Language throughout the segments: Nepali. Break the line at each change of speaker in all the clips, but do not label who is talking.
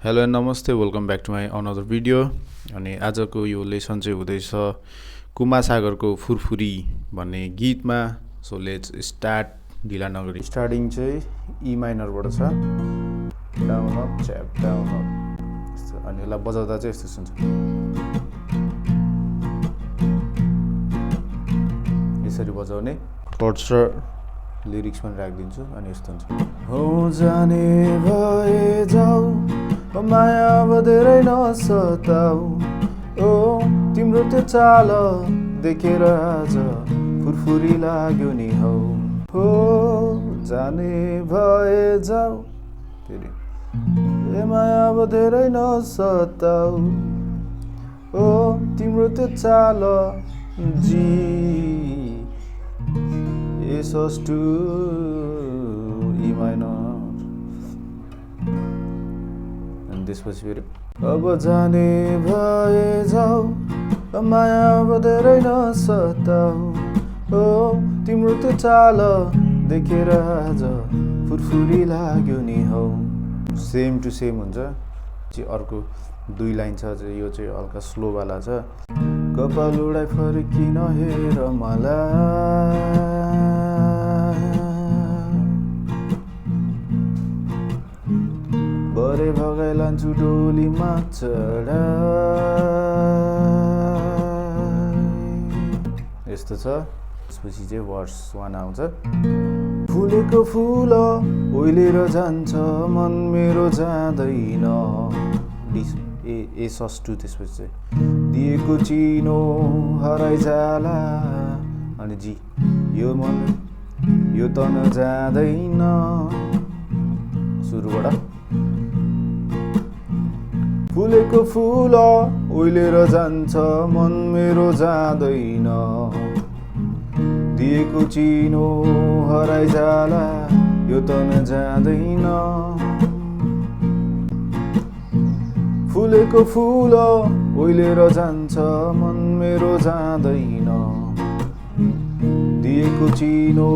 हेलो एन्ड नमस्ते, welcome back to my another video. अनि आजको यो लेसन चाहिँ हुँदैछ कुमार सागरको फुरफुरी भन्ने गीतमा। सो लेट्स स्टार्ट, ढिला नगरी। स्टार्टिङ चाहिँ ई माइनरबाट छ, डाउन अप च्याप डाउन अप, अनि यसलाई बजाउँदा चाहिँ यस्तो सुन्छ। यसरी बजाउने कोर्ड्स र लिरिक्स पनि राखिदिन्छु। अनि यस्तो हुन्छ, हो जाने भए जाऊ माया अब धेरै नसताऊ, ओ तिम्रो त्यो चाल देखेर आज फुरफुरी लाग्यो नि हौ। हो जाने भए जाऊ फेरि, ए माया अब धेरै नसताऊ, ओ तिम्रो त्यो चाल जी ए सस्टु ई माइनर। त्यसपछि फेरि अब जाने भए जाऊ माया अब धेरै नसताऊ, ओ तिम्रो त्यो चाल देखेर आज फुरफुरी लाग्यो नि हौ। सेम टु सेम हुन्छ। अर्को दुई लाइन छ, यो चाहिँ हल्का स्लोवाला छ। कपाल उडाइ फर्किन हेर मलाई, बरे भगाइ लान्छु डोलीमा चढाइ। यस्तो छ। त्यसपछि चाहिँ वर्स 1 आउँछ। फुलेको फुल ओइलेर जान्छ मन मेरो जाँदैन, ए सस्टु। त्यसपछि चाहिँ दिएको चिनो हराइ जाला, अनि जी यो मन यो त नजाँदैन। सुरुबाट फुलेको फुल ओइलेर जान्छ मन मेरो जाँदैन, दिएको चिनो हराइ जाला यो त नजाँदैन। फुलेको फुल ओइलेर जान्छ मन मेरो जाँदैन, दिएको चिनो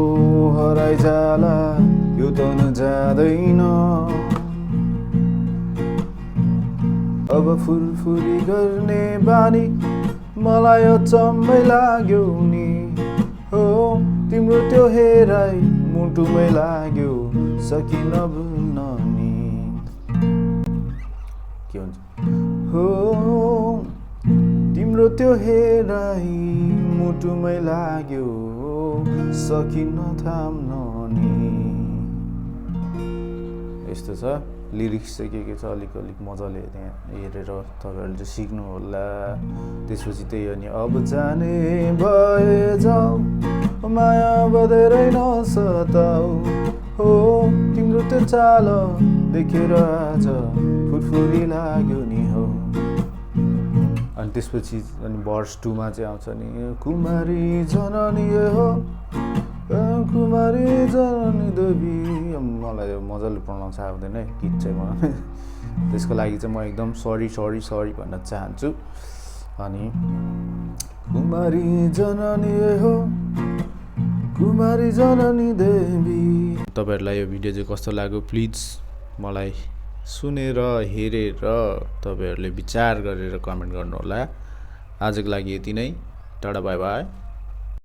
हराइ जाला यो त नजाँदैन। अब फुरफुरी गर्ने बानी मलाई अचम्मै लाग्यो नि, हो तिम्रो त्यो हेराइ मुटुमै लाग्यो सकिन भुल्न नि। के हुन्छ, हो तिम्रो त्यो हेराइ मुटुमै लाग्यो सकिन थाम्न नि। यस्तो छ। लिरिक्स चाहिँ के छ अलिक मजाले त्यहाँ हेरेर तपाईँहरूले चाहिँ सिक्नु होला। त्यसपछि त्यही हो नि, अब जाने भए जाऊ माया अब धेरै नसताऊ, हो तिम्रो त्यो चाल देखेर आज फुरफुरी लाग्यो नि हौ। अनि त्यसपछि अनि वर्स 2 मा चाहिँ आउँछ नि, कुमारी जननी हो कुमारी जननी देवी। मलाई मजाले प्रनाउन्स आउँदैन है गीत चाहिँ मलाई। त्यसको लागि चाहिँ म एकदम सरी भन्न चाहन्छु। अनि कुमारी जननी हो कुमारी जननी देवी। तपाईँहरूलाई यो भिडियो चाहिँ कस्तो लाग्यो प्लिज मलाई सुनेर हेरेर तपाईँहरूले विचार गरेर कमेन्ट गर्नुहोला। आजको लागि यति नै, टाढा बाई बाई।